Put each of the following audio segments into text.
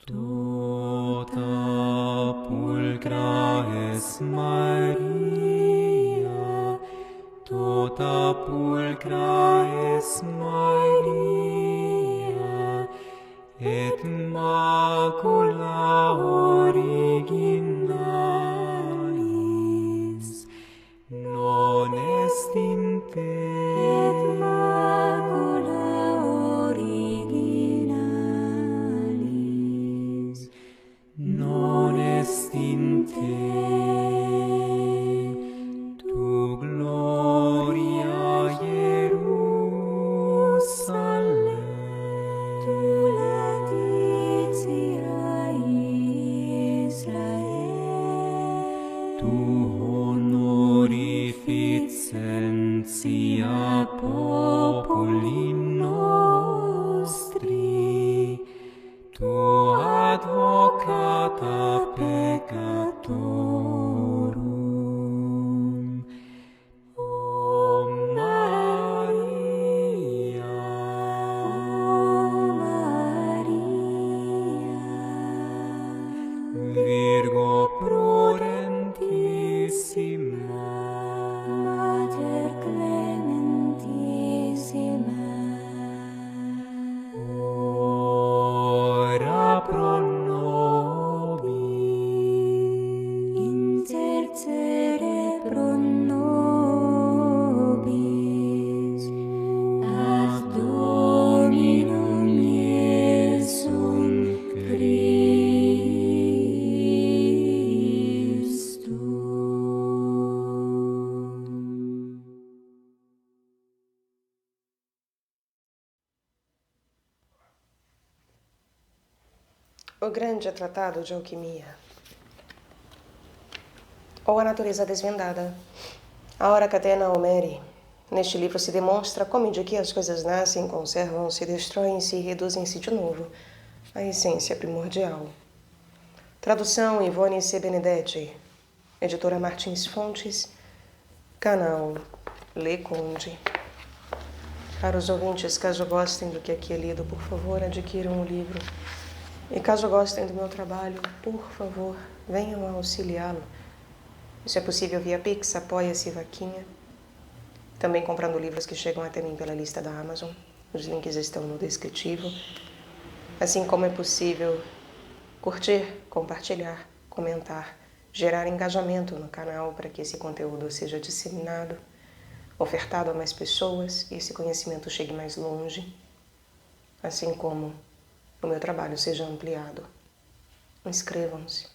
Tota pulcra es Maria, tota pulcra es Maria, et macula originalis non est in te. Et macula originalis non est in te. Tu gloria Hierusalem, tu laetitia Israel, tu honorificentia populi nostri, tu advocata peccatorum. O Maria, Virgo prudentissima, Mater clementissima, ora pro nobis, intercede pro nobis, ad Dominum Iesum Christum. O grande tratado de alquimia. Ou a natureza desvendada. A hora catena Homeri. Neste livro se demonstra como e de que as coisas nascem, conservam-se, destroem-se e reduzem-se de novo à essência primordial. Tradução Ivone C. Benedetti. Editora Martins Fontes. Canal Lê Conde. Caros ouvintes, caso gostem do que aqui é lido, por favor, adquiram o livro. E caso gostem do meu trabalho, por favor, venham auxiliá-lo. Isso é possível via Pix, Apoia-se, Vaquinha. Também comprando livros que chegam até mim pela lista da Amazon. Os links estão no descritivo. Assim como é possível curtir, compartilhar, comentar, gerar engajamento no canal para que esse conteúdo seja disseminado, ofertado a mais pessoas e esse conhecimento chegue mais longe. Assim como o meu trabalho seja ampliado. Inscrevam-se.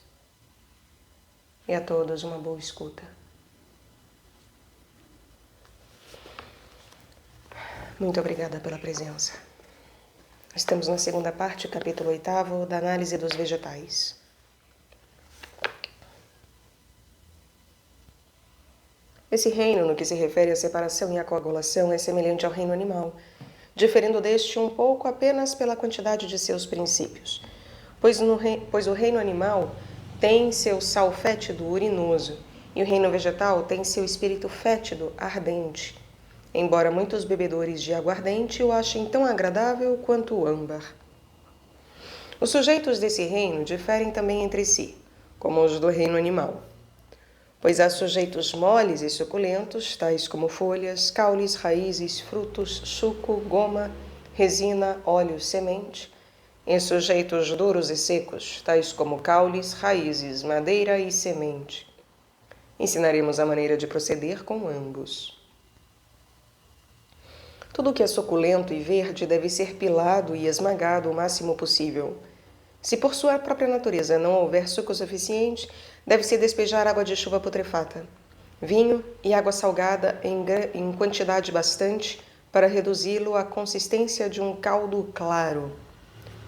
E a todos uma boa escuta. Muito obrigada pela presença. Estamos na segunda parte, capítulo 8 da análise dos vegetais. Esse reino, no que se refere à separação e à coagulação, é semelhante ao reino animal, diferindo deste um pouco apenas pela quantidade de seus princípios, pois o reino animal tem seu sal fétido urinoso e o reino vegetal tem seu espírito fétido ardente, embora muitos bebedores de aguardente o achem tão agradável quanto o âmbar. Os sujeitos desse reino diferem também entre si, como os do reino animal, pois há sujeitos moles e suculentos, tais como folhas, caules, raízes, frutos, suco, goma, resina, óleo, semente, e sujeitos duros e secos, tais como caules, raízes, madeira e semente. Ensinaremos a maneira de proceder com ambos. Tudo o que é suculento e verde deve ser pilado e esmagado o máximo possível. Se por sua própria natureza não houver suco suficiente, deve-se despejar água de chuva putrefata, vinho e água salgada em quantidade bastante para reduzi-lo à consistência de um caldo claro.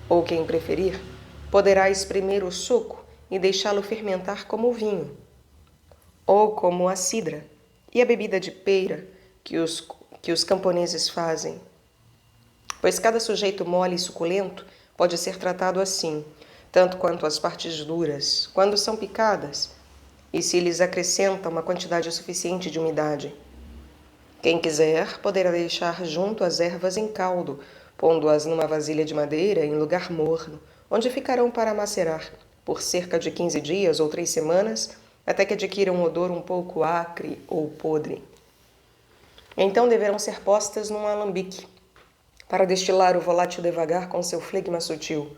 Ou, quem preferir, poderá espremer o suco e deixá-lo fermentar como o vinho, ou como a cidra e a bebida de peira que os camponeses fazem. Pois cada sujeito mole e suculento pode ser tratado assim, tanto quanto as partes duras, quando são picadas, e se lhes acrescenta uma quantidade suficiente de umidade. Quem quiser, poderá deixar junto as ervas em caldo, pondo-as numa vasilha de madeira em lugar morno, onde ficarão para macerar, por cerca de 15 dias ou 3 semanas, até que adquiram um odor um pouco acre ou podre. Então deverão ser postas num alambique, para destilar o volátil devagar com seu flegma sutil.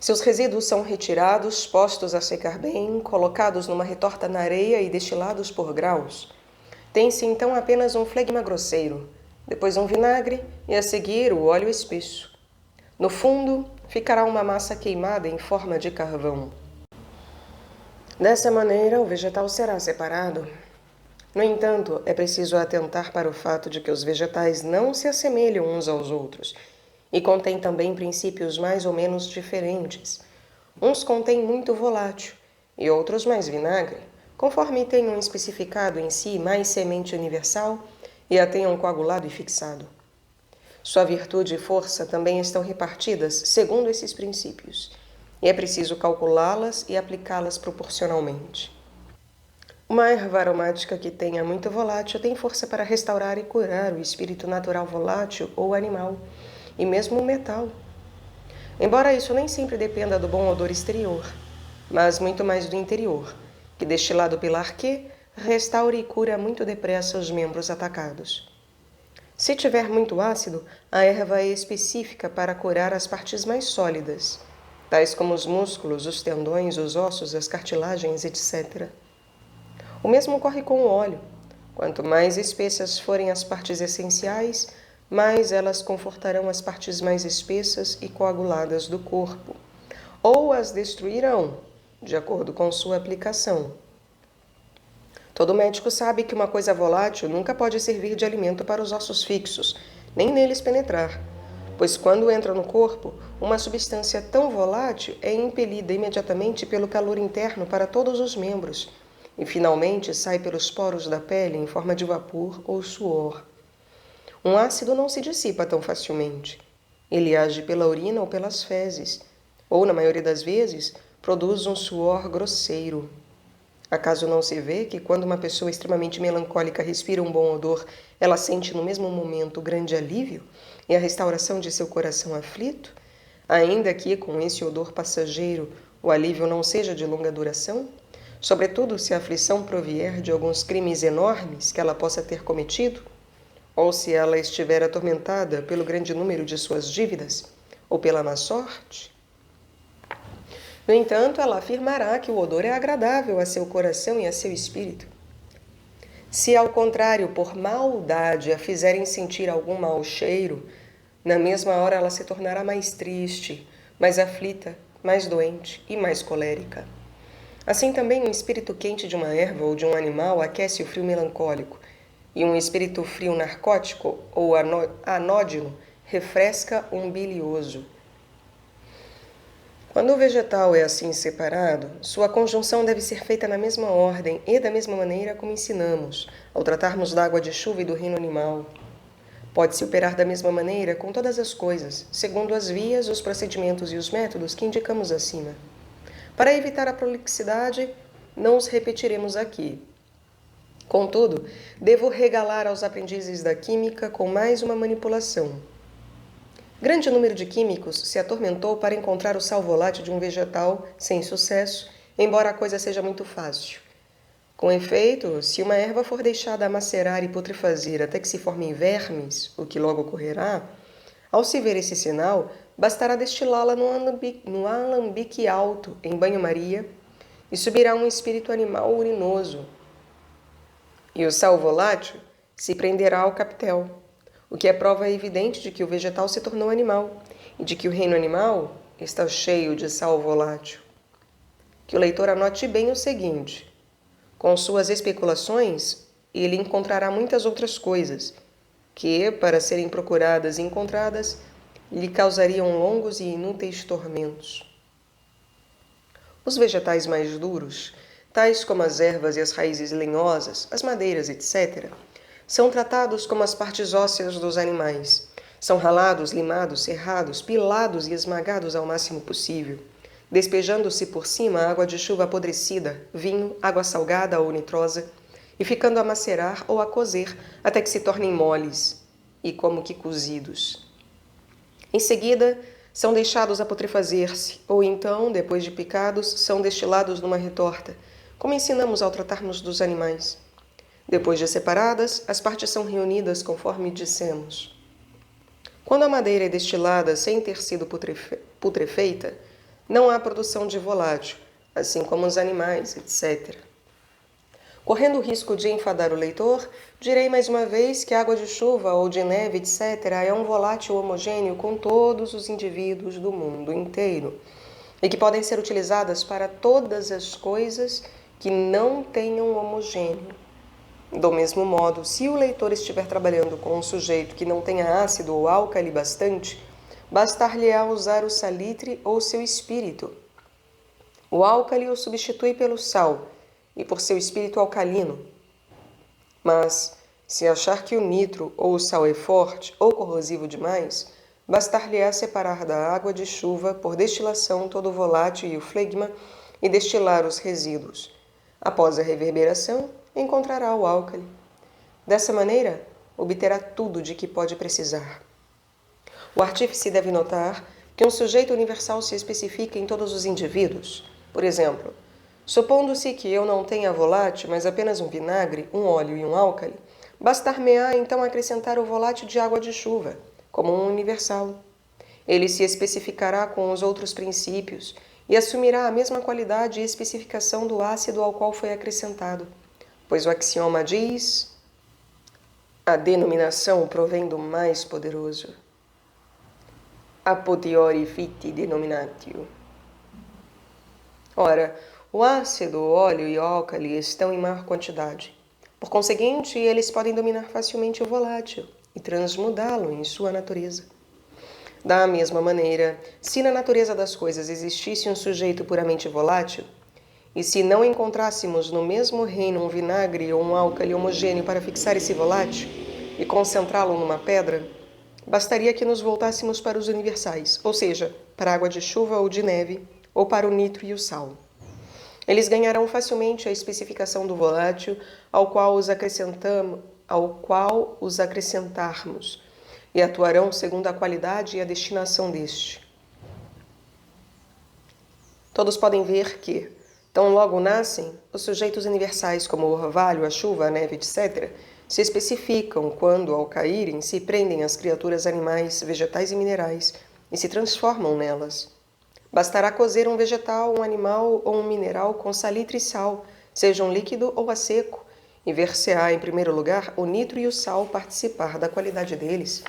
Seus resíduos são retirados, postos a secar bem, colocados numa retorta na areia e destilados por graus. Tem-se então apenas um flegma grosseiro, depois um vinagre e a seguir o óleo espesso. No fundo, ficará uma massa queimada em forma de carvão. Dessa maneira, o vegetal será separado. No entanto, é preciso atentar para o fato de que os vegetais não se assemelham uns aos outros e contêm também princípios mais ou menos diferentes. Uns contêm muito volátil e outros mais vinagre, conforme tenham especificado em si mais semente universal e a tenham coagulado e fixado. Sua virtude e força também estão repartidas segundo esses princípios, e é preciso calculá-las e aplicá-las proporcionalmente. Uma erva aromática que tenha muito volátil tem força para restaurar e curar o espírito natural volátil ou animal, e mesmo o metal. Embora isso nem sempre dependa do bom odor exterior, mas muito mais do interior, que destilado pela arquê, restaura e cura muito depressa os membros atacados. Se tiver muito ácido, a erva é específica para curar as partes mais sólidas, tais como os músculos, os tendões, os ossos, as cartilagens, etc. O mesmo ocorre com o óleo. Quanto mais espessas forem as partes essenciais, mais elas confortarão as partes mais espessas e coaguladas do corpo, ou as destruirão, de acordo com sua aplicação. Todo médico sabe que uma coisa volátil nunca pode servir de alimento para os ossos fixos, nem neles penetrar, pois quando entra no corpo, uma substância tão volátil é impelida imediatamente pelo calor interno para todos os membros, e finalmente sai pelos poros da pele em forma de vapor ou suor. Um ácido não se dissipa tão facilmente. Ele age pela urina ou pelas fezes, ou, na maioria das vezes, produz um suor grosseiro. Acaso não se vê que quando uma pessoa extremamente melancólica respira um bom odor, ela sente no mesmo momento grande alívio e a restauração de seu coração aflito? Ainda que, com esse odor passageiro, o alívio não seja de longa duração? Sobretudo se a aflição provier de alguns crimes enormes que ela possa ter cometido, ou se ela estiver atormentada pelo grande número de suas dívidas, ou pela má sorte. No entanto, ela afirmará que o odor é agradável a seu coração e a seu espírito. Se, ao contrário, por maldade a fizerem sentir algum mau cheiro, na mesma hora ela se tornará mais triste, mais aflita, mais doente e mais colérica. Assim também um espírito quente de uma erva ou de um animal aquece o frio melancólico, e um espírito frio narcótico ou anódino refresca um bilioso. Quando o vegetal é assim separado, sua conjunção deve ser feita na mesma ordem e da mesma maneira como ensinamos, ao tratarmos da água de chuva e do reino animal. Pode-se operar da mesma maneira com todas as coisas, segundo as vias, os procedimentos e os métodos que indicamos acima. Para evitar a prolixidade, não os repetiremos aqui. Contudo, devo regalar aos aprendizes da química com mais uma manipulação. Grande número de químicos se atormentou para encontrar o sal volátil de um vegetal sem sucesso, embora a coisa seja muito fácil. Com efeito, se uma erva for deixada a macerar e putrefazer até que se formem vermes, o que logo ocorrerá, ao se ver esse sinal, bastará destilá-la no alambique alto, em banho-maria, e subirá um espírito animal urinoso. E o sal volátil se prenderá ao capitel, o que é prova evidente de que o vegetal se tornou animal e de que o reino animal está cheio de sal volátil. Que o leitor anote bem o seguinte: com suas especulações, ele encontrará muitas outras coisas que, para serem procuradas e encontradas, lhe causariam longos e inúteis tormentos. Os vegetais mais duros, tais como as ervas e as raízes lenhosas, as madeiras, etc., são tratados como as partes ósseas dos animais. São ralados, limados, serrados, pilados e esmagados ao máximo possível, despejando-se por cima água de chuva apodrecida, vinho, água salgada ou nitrosa, e ficando a macerar ou a cozer até que se tornem moles e como que cozidos. Em seguida, são deixados a putrefazer-se, ou então, depois de picados, são destilados numa retorta, como ensinamos ao tratarmos dos animais. Depois de separadas, as partes são reunidas conforme dissemos. Quando a madeira é destilada sem ter sido putrefeita, não há produção de volátil, assim como os animais, etc. Correndo o risco de enfadar o leitor, direi mais uma vez que água de chuva ou de neve, etc., é um volátil homogêneo com todos os indivíduos do mundo inteiro e que podem ser utilizadas para todas as coisas que não tenham homogêneo. Do mesmo modo, se o leitor estiver trabalhando com um sujeito que não tenha ácido ou álcali bastante, bastar-lhe-á usar o salitre ou seu espírito. O álcali o substitui pelo sal e por seu espírito alcalino. Mas, se achar que o nitro ou o sal é forte ou corrosivo demais, bastar-lhe-á separar da água de chuva por destilação todo o volátil e o flegma e destilar os resíduos. Após a reverberação, encontrará o álcali. Dessa maneira, obterá tudo de que pode precisar. O artífice deve notar que um sujeito universal se especifica em todos os indivíduos. Por exemplo, supondo-se que eu não tenha volátil, mas apenas um vinagre, um óleo e um álcali, bastar-me-á então acrescentar o volátil de água de chuva, como um universal. Ele se especificará com os outros princípios e assumirá a mesma qualidade e especificação do ácido ao qual foi acrescentado, pois o axioma diz: a denominação provém do mais poderoso. A potiori fiti denominatio. Ora, o ácido, o óleo e o álcali estão em maior quantidade. Por conseguinte, eles podem dominar facilmente o volátil e transmudá-lo em sua natureza. Da mesma maneira, se na natureza das coisas existisse um sujeito puramente volátil, e se não encontrássemos no mesmo reino um vinagre ou um álcali homogêneo para fixar esse volátil e concentrá-lo numa pedra, bastaria que nos voltássemos para os universais, ou seja, para a água de chuva ou de neve, ou para o nitro e o sal. Eles ganharão facilmente a especificação do volátil ao qual os acrescentarmos, e atuarão segundo a qualidade e a destinação deste. Todos podem ver que, tão logo nascem, os sujeitos universais como o orvalho, a chuva, a neve, etc., se especificam quando, ao caírem, se prendem às criaturas animais, vegetais e minerais e se transformam nelas. Bastará cozer um vegetal, um animal ou um mineral com salitre e sal, seja um líquido ou a seco, e ver-se-á, em primeiro lugar, o nitro e o sal participar da qualidade deles.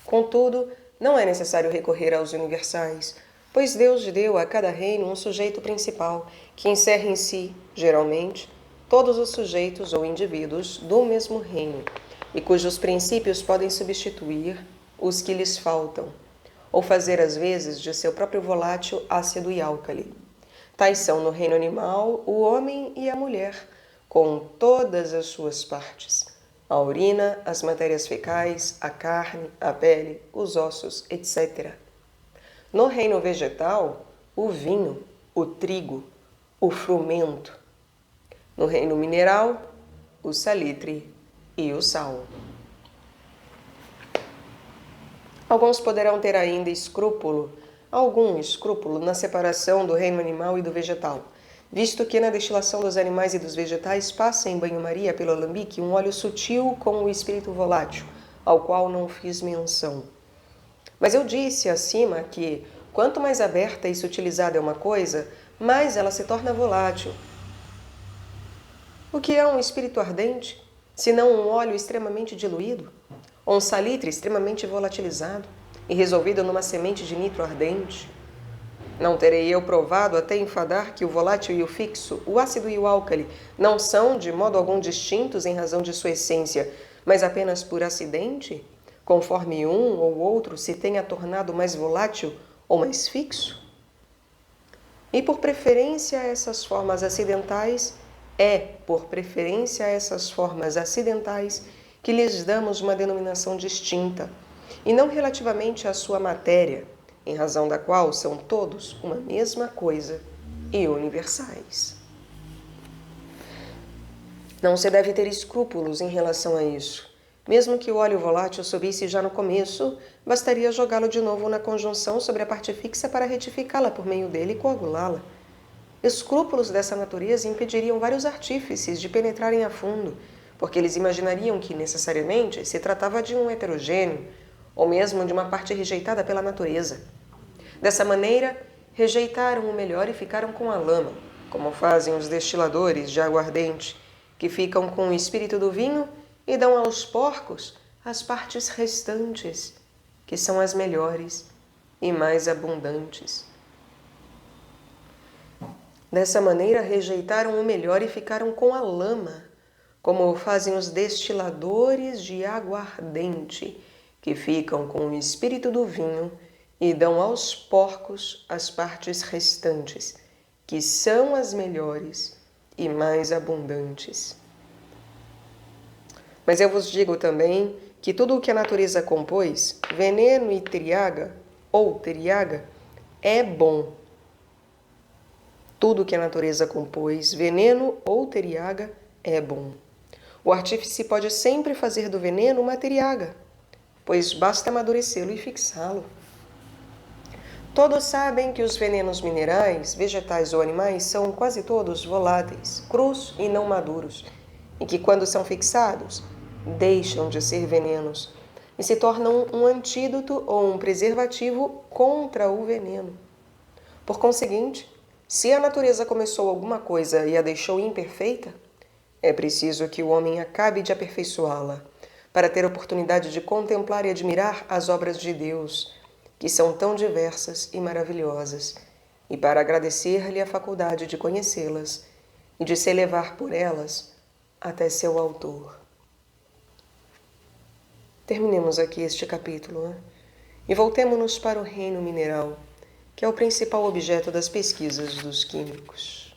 Contudo, não é necessário recorrer aos universais, pois Deus deu a cada reino um sujeito principal, que encerra em si, geralmente, todos os sujeitos ou indivíduos do mesmo reino, e cujos princípios podem substituir os que lhes faltam, ou fazer às vezes de seu próprio volátil ácido e álcali. Tais são no reino animal o homem e a mulher, com todas as suas partes: a urina, as matérias fecais, a carne, a pele, os ossos, etc. No reino vegetal, o vinho, o trigo, o frumento. No reino mineral, o salitre e o sal. Alguns poderão ter ainda algum escrúpulo na separação do reino animal e do vegetal, visto que na destilação dos animais e dos vegetais passa em banho-maria pelo alambique um óleo sutil com o espírito volátil, ao qual não fiz menção. Mas eu disse acima que, quanto mais aberta e sutilizada é uma coisa, mais ela se torna volátil. O que é um espírito ardente, senão um óleo extremamente diluído, ou um salitre extremamente volatilizado e resolvido numa semente de nitro ardente? Não terei eu provado até enfadar que o volátil e o fixo, o ácido e o álcali, não são de modo algum distintos em razão de sua essência, mas apenas por acidente, conforme um ou outro se tenha tornado mais volátil ou mais fixo? E por preferência a essas formas acidentais, que lhes damos uma denominação distinta, e não relativamente à sua matéria, em razão da qual são todos uma mesma coisa e universais. Não se deve ter escrúpulos em relação a isso, Mesmo que o óleo volátil subisse já no começo, bastaria jogá-lo de novo na conjunção sobre a parte fixa para retificá-la por meio dele e coagulá-la. Escrúpulos dessa natureza impediriam vários artífices de penetrarem a fundo, porque eles imaginariam que, necessariamente, se tratava de um heterogêneo, ou mesmo de uma parte rejeitada pela natureza. Dessa maneira, rejeitaram o melhor e ficaram com a lama, como fazem os destiladores de aguardente, que ficam com o espírito do vinho e dão aos porcos as partes restantes, que são as melhores e mais abundantes. Dessa maneira, rejeitaram o melhor e ficaram com a lama, como fazem os destiladores de aguardente, que ficam com o espírito do vinho e dão aos porcos as partes restantes, que são as melhores e mais abundantes. Mas eu vos digo também que tudo o que a natureza compôs, veneno e teriaga, ou teriaga, é bom. Tudo o que a natureza compôs, veneno ou teriaga, é bom. O artífice pode sempre fazer do veneno uma teriaga, pois basta amadurecê-lo e fixá-lo. Todos sabem que os venenos minerais, vegetais ou animais são quase todos voláteis, crus e não maduros, e que quando são fixados, deixam de ser venenos e se tornam um antídoto ou um preservativo contra o veneno. Por conseguinte, se a natureza começou alguma coisa e a deixou imperfeita, é preciso que o homem acabe de aperfeiçoá-la, para ter oportunidade de contemplar e admirar as obras de Deus, que são tão diversas e maravilhosas, e para agradecer-lhe a faculdade de conhecê-las e de se elevar por elas até seu autor. Terminemos aqui este capítulo, e voltemo-nos para o reino mineral, que é o principal objeto das pesquisas dos químicos.